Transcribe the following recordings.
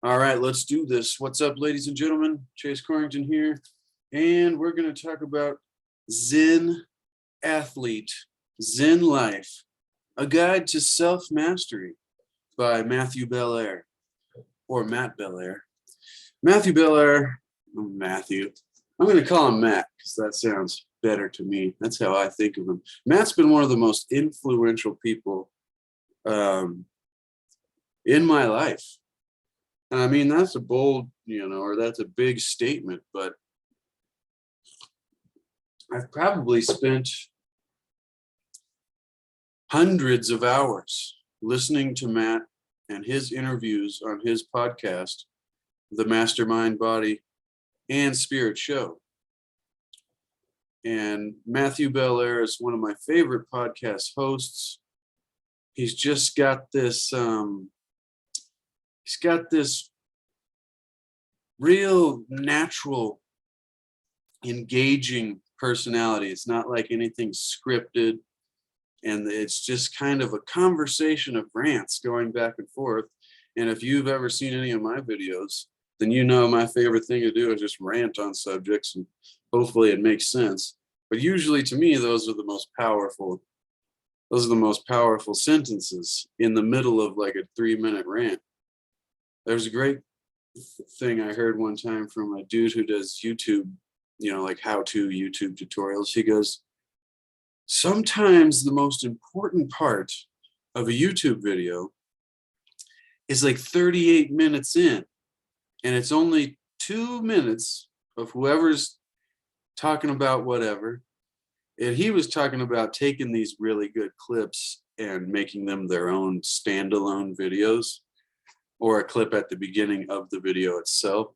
All right, let's do this. What's up, ladies and gentlemen? Chase Corrington here, and we're going to talk about Zen Athlete, Zen Life, a guide to self-mastery by Matthew Belair, or Matt Belair. Matthew Belair, Matthew. I'm going to call him Matt because that sounds better to me. That's how I think of him. Matt's been one of the most influential people in my life. And I mean, that's a bold, or that's a big statement, but I've probably spent hundreds of hours listening to Matt and his interviews on his podcast, the Mastermind Body and Spirit Show. And Matthew Belair is one of my favorite podcast hosts. He's just got this, he's got this real natural, engaging personality. It's not like anything scripted. And it's just kind of a conversation of rants going back and forth. And if you've ever seen any of my videos, then you know my favorite thing to do is just rant on subjects, and hopefully it makes sense. But usually to me, those are the most powerful sentences in the middle of like a 3-minute rant. There's a great thing I heard one time from a dude who does YouTube, like how-to YouTube tutorials. He goes, sometimes the most important part of a YouTube video is like 38 minutes in, and it's only 2 minutes of whoever's talking about whatever. And he was talking about taking these really good clips and making them their own standalone videos, or a clip at the beginning of the video itself.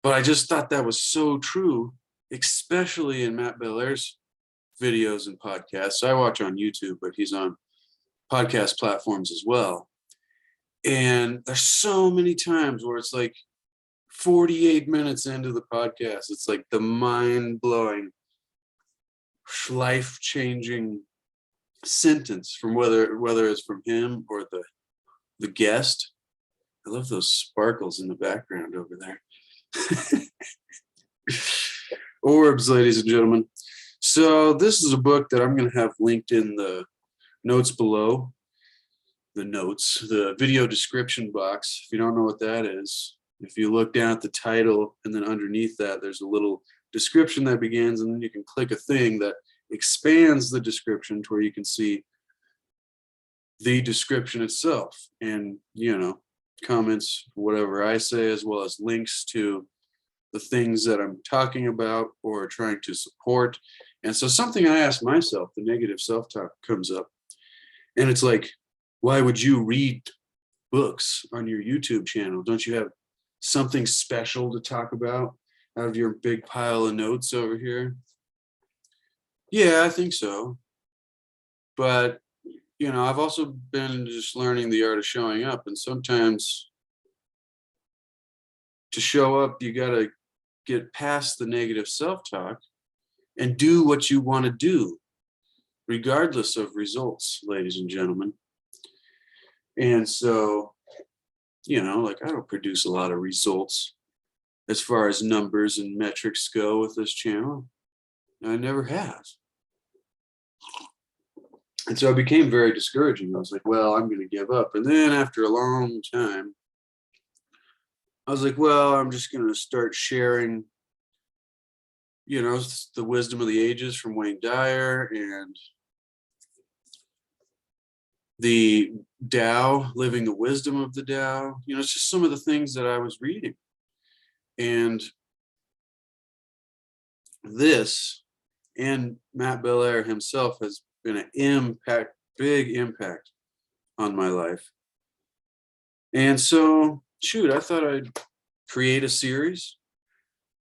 But I just thought that was so true, especially in Matt Belair's videos and podcasts. I watch on YouTube, but he's on podcast platforms as well. And there's so many times where it's like 48 minutes into the podcast, it's like the mind-blowing, life-changing sentence from whether it's from him or the guest. I love those sparkles in the background over there. Orbs, ladies and gentlemen. So this is a book that I'm going to have linked in the notes below. The video description box. If you don't know what that is, if you look down at the title and then underneath that, there's a little description that begins, and then you can click a thing that expands the description to where you can see the description itself and, comments, whatever I say, as well as links to the things that I'm talking about or trying to support. And so something I ask myself, the negative self-talk comes up, and it's like, why would you read books on your YouTube channel? Don't you have something special to talk about out of your big pile of notes over here? Yeah, I think so. But I've also been just learning the art of showing up, and sometimes to show up, you got to get past the negative self-talk and do what you want to do, regardless of results, ladies and gentlemen. And so, like, I don't produce a lot of results as far as numbers and metrics go with this channel. I never have. And so it became very discouraging. I was like, well, I'm going to give up. And then after a long time, I was like, well, I'm just going to start sharing, the wisdom of the ages from Wayne Dyer and the Tao, living the wisdom of the Tao. It's just some of the things that I was reading. And this, and Matt Belair himself, has been an big impact on my life. And so, I thought I'd create a series.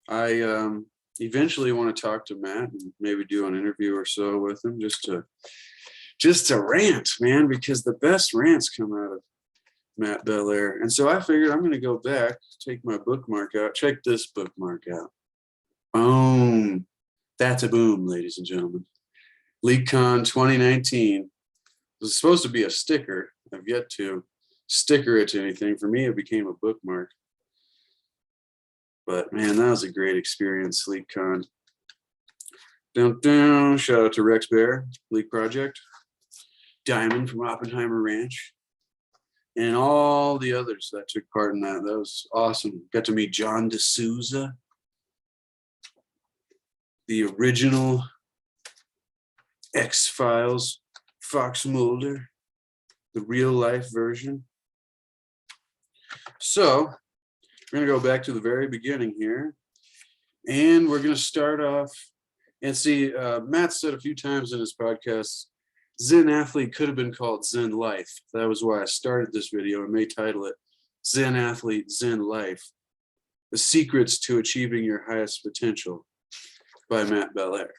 I eventually want to talk to Matt and maybe do an interview or so with him, just to rant, man, because the best rants come out of Matt Belair. And so I figured I'm going to go back, take my bookmark out, check this bookmark out. Boom. That's a boom, ladies and gentlemen. LeakCon 2019. It was supposed to be a sticker. I've yet to sticker it to anything. For me, it became a bookmark. But man, that was a great experience, LeakCon. Dun, dun. Shout out to Rex Bear, Leak Project, Diamond from Oppenheimer Ranch, and all the others that took part in that. That was awesome. Got to meet John D'Souza, the original X-Files Fox Mulder, the real life version. So we're going to go back to the very beginning here, and we're going to start off and see, Matt said a few times in his podcast, Zen Athlete could have been called Zen Life. That was why I started this video and may title it Zen Athlete, Zen Life, The Secrets to Achieving Your Highest Potential by Matt Belair.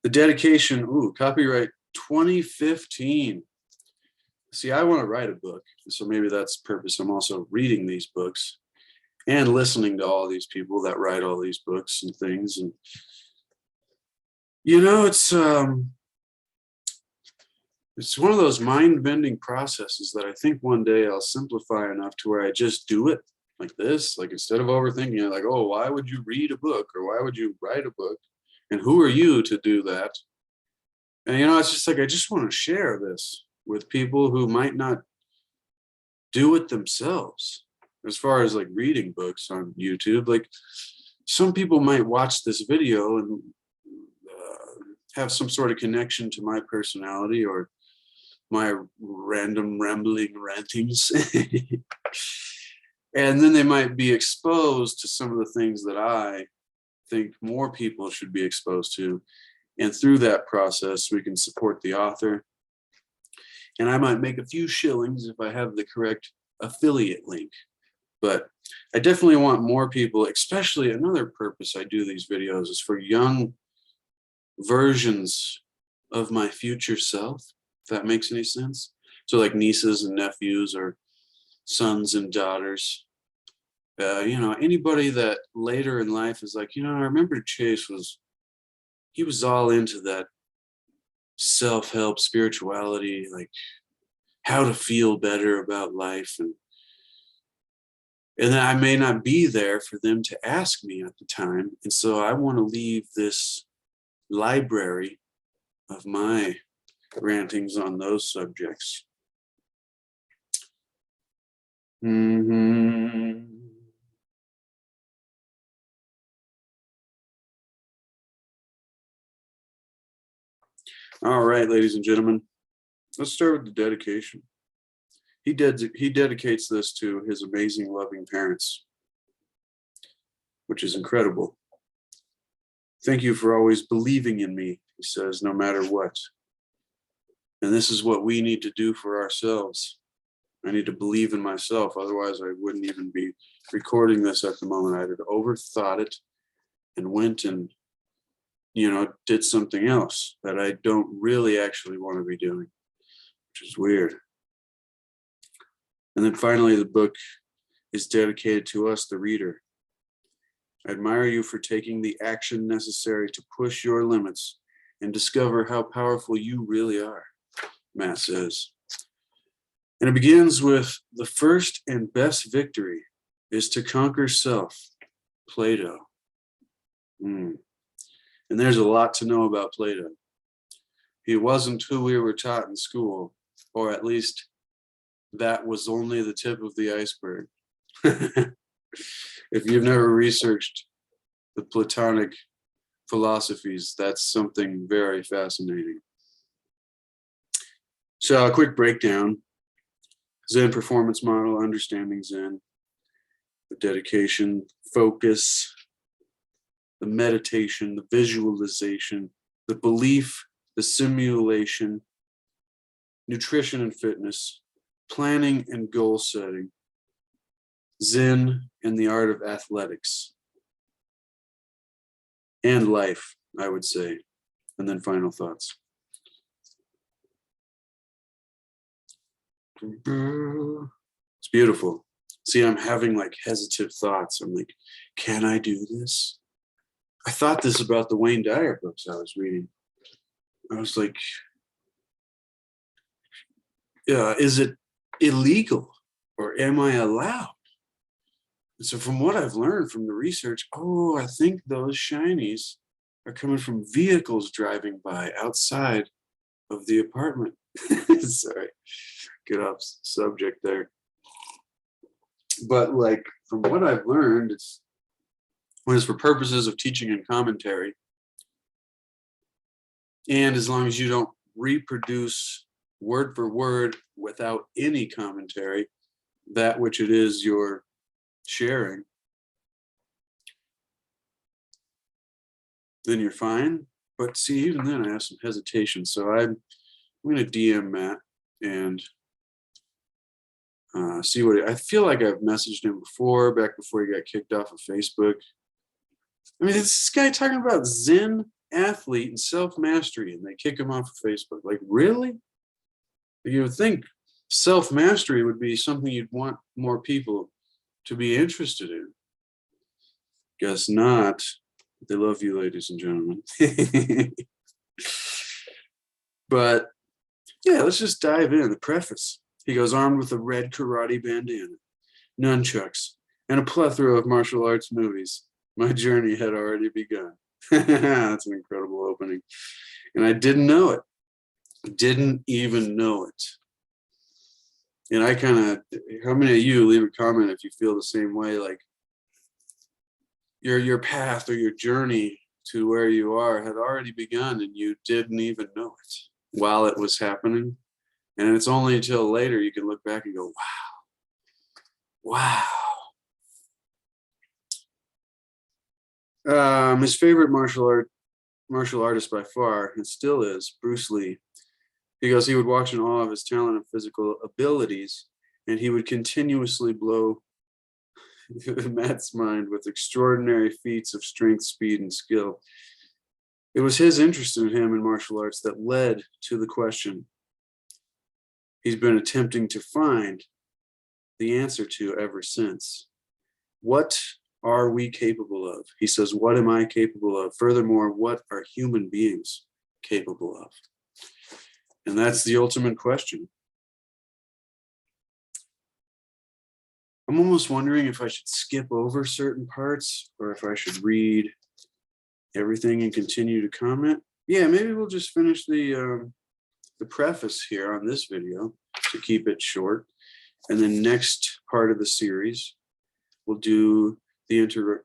The dedication, copyright 2015. See, I want to write a book, so maybe that's the purpose. I'm also reading these books and listening to all these people that write all these books and things. And, you know, it's one of those mind-bending processes that I think one day I'll simplify enough to where I just do it like this. Like, instead of overthinking it, like, oh, why would you read a book, or why would you write a book? And who are you to do that? And, you know, it's just like, I just want to share this with people who might not do it themselves. As far as like reading books on YouTube, like some people might watch this video and have some sort of connection to my personality or my random rambling rantings. And then they might be exposed to some of the things that I think more people should be exposed to. And through that process, we can support the author. And I might make a few shillings if I have the correct affiliate link. But I definitely want more people, especially another purpose I do these videos is for young versions of my future self, if that makes any sense. So like nieces and nephews or sons and daughters. You know, anybody that later in life is like, you know, I remember Chase he was all into that self-help spirituality, like how to feel better about life. And I may not be there for them to ask me at the time. And so I want to leave this library of my rantings on those subjects. All right, ladies and gentlemen, let's start with the dedication. He dedicates this to his amazing, loving parents, which is incredible. Thank you for always believing in me, he says, no matter what. And this is what we need to do for ourselves. I need to believe in myself. Otherwise, I wouldn't even be recording this at the moment. I'd have overthought it and went and, you know, did something else that I don't really actually want to be doing, which is weird. And then finally, the book is dedicated to us, the reader. I admire you for taking the action necessary to push your limits and discover how powerful you really are, Matt says. And it begins with the first and best victory is to conquer self, Plato. And there's a lot to know about Plato. He wasn't who we were taught in school, or at least that was only the tip of the iceberg. If you've never researched the Platonic philosophies, that's something very fascinating. So a quick breakdown. Zen performance model, understanding Zen, the dedication, focus, the meditation, the visualization, the belief, the simulation, nutrition and fitness, planning and goal setting, Zen and the art of athletics, and life, I would say. And then final thoughts. It's beautiful. See, I'm having like hesitant thoughts. I'm like, can I do this? I thought this about the Wayne Dyer books I was reading. I was like, yeah, is it illegal or am I allowed? And so from what I've learned from the research, oh, I think those shinies are coming from vehicles driving by outside of the apartment. Sorry, get off subject there. But like from what I've learned, it's when it's for purposes of teaching and commentary, and as long as you don't reproduce word for word without any commentary that which it is you're sharing, then you're fine. But see, even then I have some hesitation. So I'm going to DM Matt and see what I feel like I've messaged him before, back before he got kicked off of Facebook. I mean, this guy talking about Zen athlete and self-mastery, and they kick him off of Facebook. Like, really? You would think self-mastery would be something you'd want more people to be interested in. Guess not. They love you, ladies and gentlemen. But yeah, let's just dive in. The preface. He goes armed with a red karate bandana, nunchucks, and a plethora of martial arts movies. My journey had already begun. That's an incredible opening. And I didn't know it. Didn't even know it. And I kind of, how many of you leave a comment if you feel the same way, like your path or your journey to where you are had already begun and you didn't even know it while it was happening. And it's only until later you can look back and go, wow. His favorite martial artist by far, and still is, Bruce Lee. He goes, he would watch in awe of his talent and physical abilities, and he would continuously blow Matt's mind with extraordinary feats of strength, speed, and skill. It was his interest in him in martial arts that led to the question he's been attempting to find the answer to ever since. What are we capable of? He says, what am I capable of? Furthermore, what are human beings capable of? And that's the ultimate question. I'm almost wondering if I should skip over certain parts or if I should read everything and continue to comment. Yeah, maybe we'll just finish the preface here on this video to keep it short. And then next part of the series, we'll do the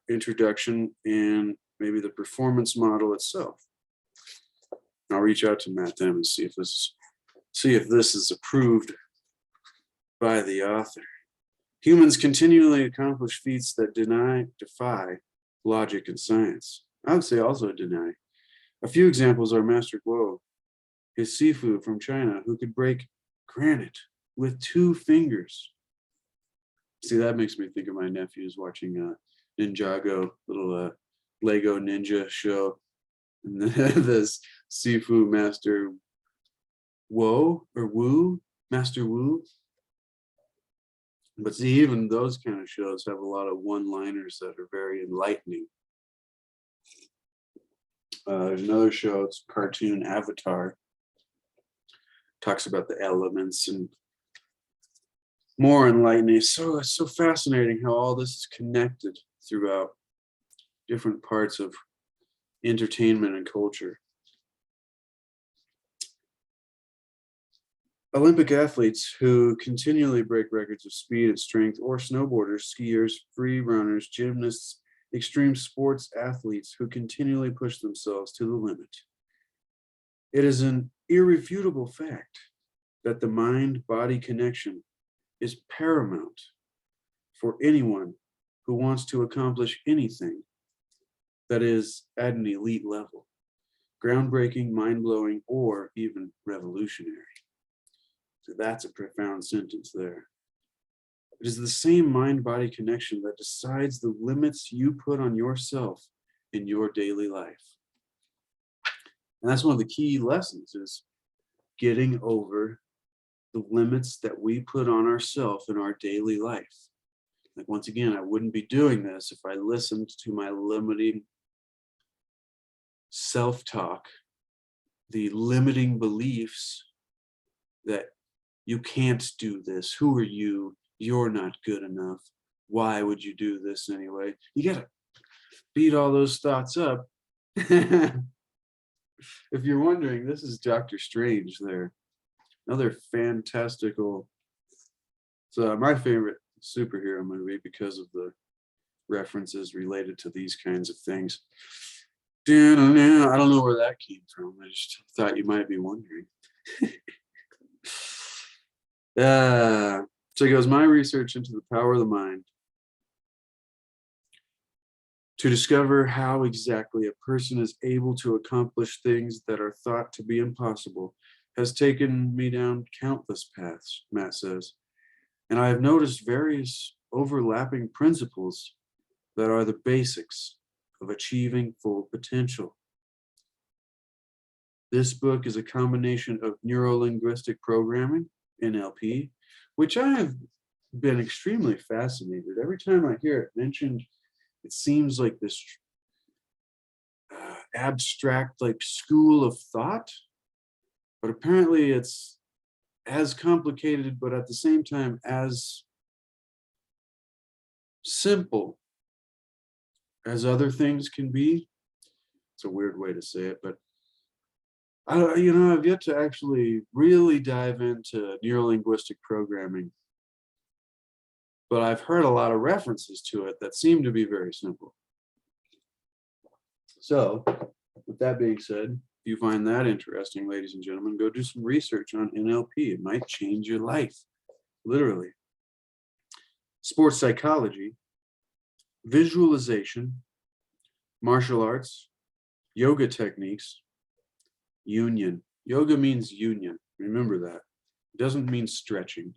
introduction and maybe the performance model itself. I'll reach out to Matt then and see if this is approved by the author. Humans continually accomplish feats that defy logic and science. I would say also deny. A few examples are Master Guo, his Sifu from China, who could break granite with 2 fingers. See, that makes me think of my nephews watching Ninjago, little Lego ninja show. And this Sifu Master Master Wu. But see, even those kind of shows have a lot of one-liners that are very enlightening. There's another show, it's cartoon Avatar. Talks about the elements and more enlightening. So it's so fascinating how all this is connected throughout different parts of entertainment and culture. Olympic athletes who continually break records of speed and strength, or snowboarders, skiers, free runners, gymnasts, extreme sports athletes who continually push themselves to the limit. It is an irrefutable fact that the mind-body connection is paramount for anyone who wants to accomplish anything that is at an elite level, groundbreaking, mind-blowing, or even revolutionary. So that's a profound sentence there. It is the same mind-body connection that decides the limits you put on yourself in your daily life. And that's one of the key lessons, is getting over the limits that we put on ourselves in our daily life. Like, once again, I wouldn't be doing this if I listened to my limiting self-talk, the limiting beliefs that You can't do this. Who are you? You're not good enough. Why would you do this anyway? You got to beat all those thoughts up. If you're wondering, this is Dr. Strange there. Another fantastical, it's my favorite superhero movie because of the references related to these kinds of things. I don't know where that came from. I just thought you might be wondering. So it goes, my research into the power of the mind to discover how exactly a person is able to accomplish things that are thought to be impossible has taken me down countless paths, Matt says, and I have noticed various overlapping principles that are the basics of achieving full potential. This book is a combination of neuro-linguistic programming, NLP, which I have been extremely fascinated. Every time I hear it mentioned, it seems like this abstract, like school of thought, but apparently it's as complicated, but at the same time as simple as other things can be. It's a weird way to say it, but I've yet to actually really dive into neuro-linguistic programming, but I've heard a lot of references to it that seem to be very simple. So, with that being said, if you find that interesting, ladies and gentlemen, go do some research on NLP. It might change your life, literally. Sports psychology, visualization, martial arts, yoga techniques, union. Yoga means union. Remember that. It doesn't mean stretching.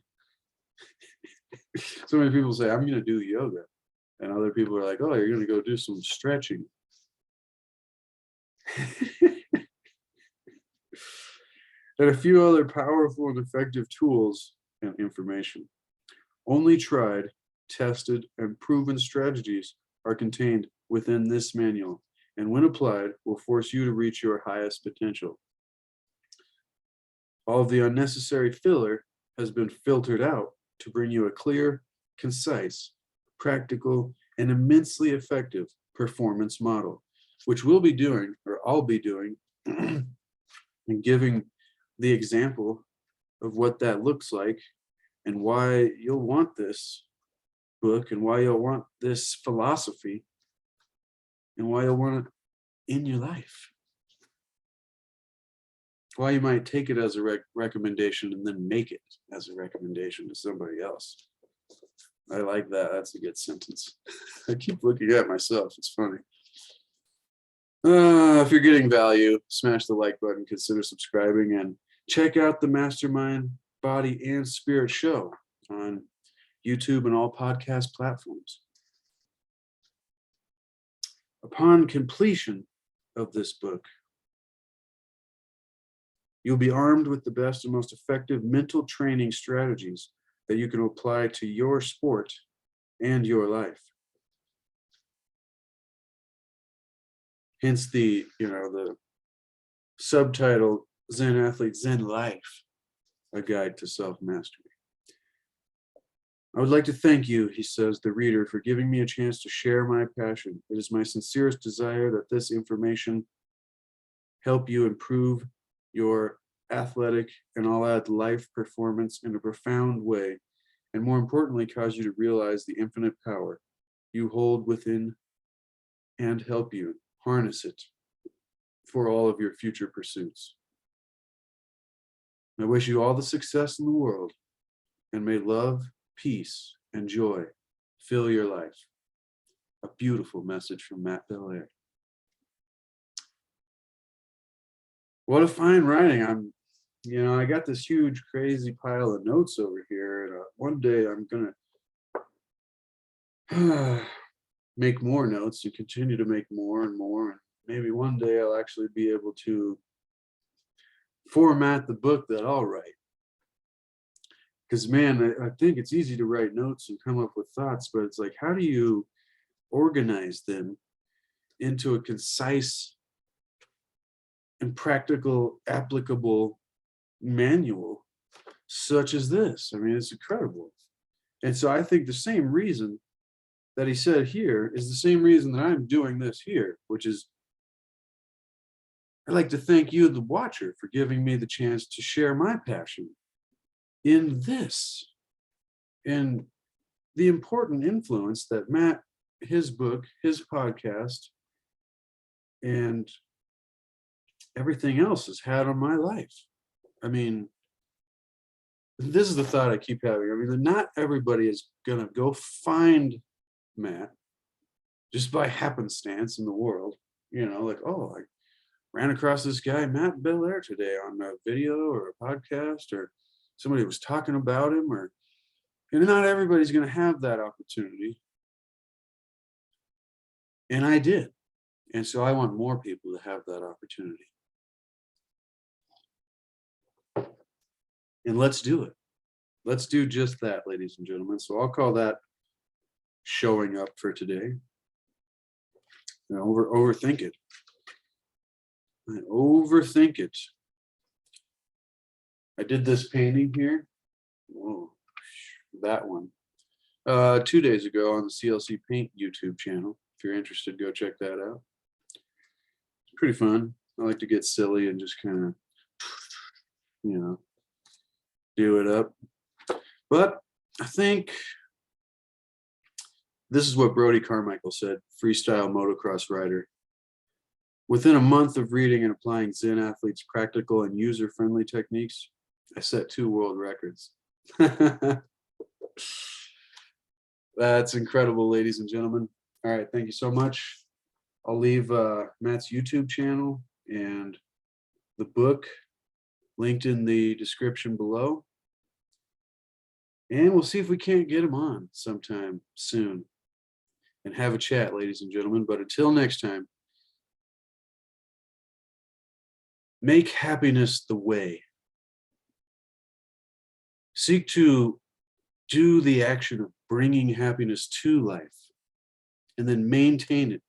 So many people say, I'm going to do yoga. And other people are like, oh, you're going to go do some stretching. And a few other powerful and effective tools and information. Only tried, tested, and proven strategies are contained within this manual, and when applied, will force you to reach your highest potential. All of the unnecessary filler has been filtered out to bring you a clear, concise, practical, and immensely effective performance model, which we'll be doing, or I'll be doing, and giving the example of what that looks like and why you'll want this book and why you'll want this philosophy and why you'll want it in your life. Why you might take it as a recommendation and then make it as a recommendation to somebody else. I like that. That's a good sentence. I keep looking at myself. It's funny. If you're getting value, smash the like button, consider subscribing, and check out the Mastermind Body and Spirit show on YouTube and all podcast platforms. Upon completion of this book, you'll be armed with the best and most effective mental training strategies that you can apply to your sport and your life. Hence the subtitle, Zen Athlete, Zen Life, a guide to self-mastery. I would like to thank you, he says, the reader, for giving me a chance to share my passion. It is my sincerest desire that this information help you improve your athletic and all out life performance in a profound way, and more importantly, cause you to realize the infinite power you hold within and help you harness it for all of your future pursuits. I wish you all the success in the world, and may love, peace, and joy fill your life. A beautiful message from Matt Belair. What a fine writing. I got this huge, crazy pile of notes over here, and one day I'm gonna make more notes and continue to make more and more, and maybe one day I'll actually be able to format the book that I'll write. Because man, I think it's easy to write notes and come up with thoughts, but it's like, how do you organize them into a concise and practical, applicable manual such as this. I mean, it's incredible. And so I think the same reason that he said here is the same reason that I'm doing this here, which is I'd like to thank you, the watcher, for giving me the chance to share my passion in this and the important influence that Matt, his book, his podcast, and everything else has had on my life. I mean, this is the thought I keep having. I mean, not everybody is going to go find Matt just by happenstance in the world. You know, like, oh, I ran across this guy, Matt Belair, today on a video or a podcast, or somebody was talking about him, or, and not everybody's going to have that opportunity. And I did. And so I want more people to have that opportunity. And let's do it. Let's do just that, ladies and gentlemen. So I'll call that showing up for today. You know, overthink it. Overthink it. I did this painting here. Whoa, that one. 2 days ago on the CLCPaint YouTube channel. If you're interested, go check that out. It's pretty fun. I like to get silly and just kind of, you know, do it up. But I think this is what Brody Carmichael said, freestyle motocross rider. Within a month of reading and applying Zen Athlete's practical and user-friendly techniques, I set 2 world records. That's incredible, ladies and gentlemen. All right, thank you so much. I'll leave Matt's YouTube channel and the book linked in the description below. And we'll see if we can't get him on sometime soon and have a chat, ladies and gentlemen. But until next time, make happiness the way. Seek to do the action of bringing happiness to life and then maintain it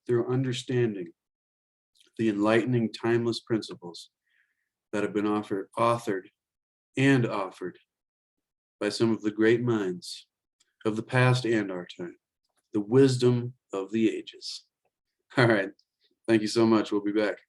through understanding the enlightening, timeless principles that have been authored by some of the great minds of the past and our time, the wisdom of the ages. All right. Thank you so much. We'll be back.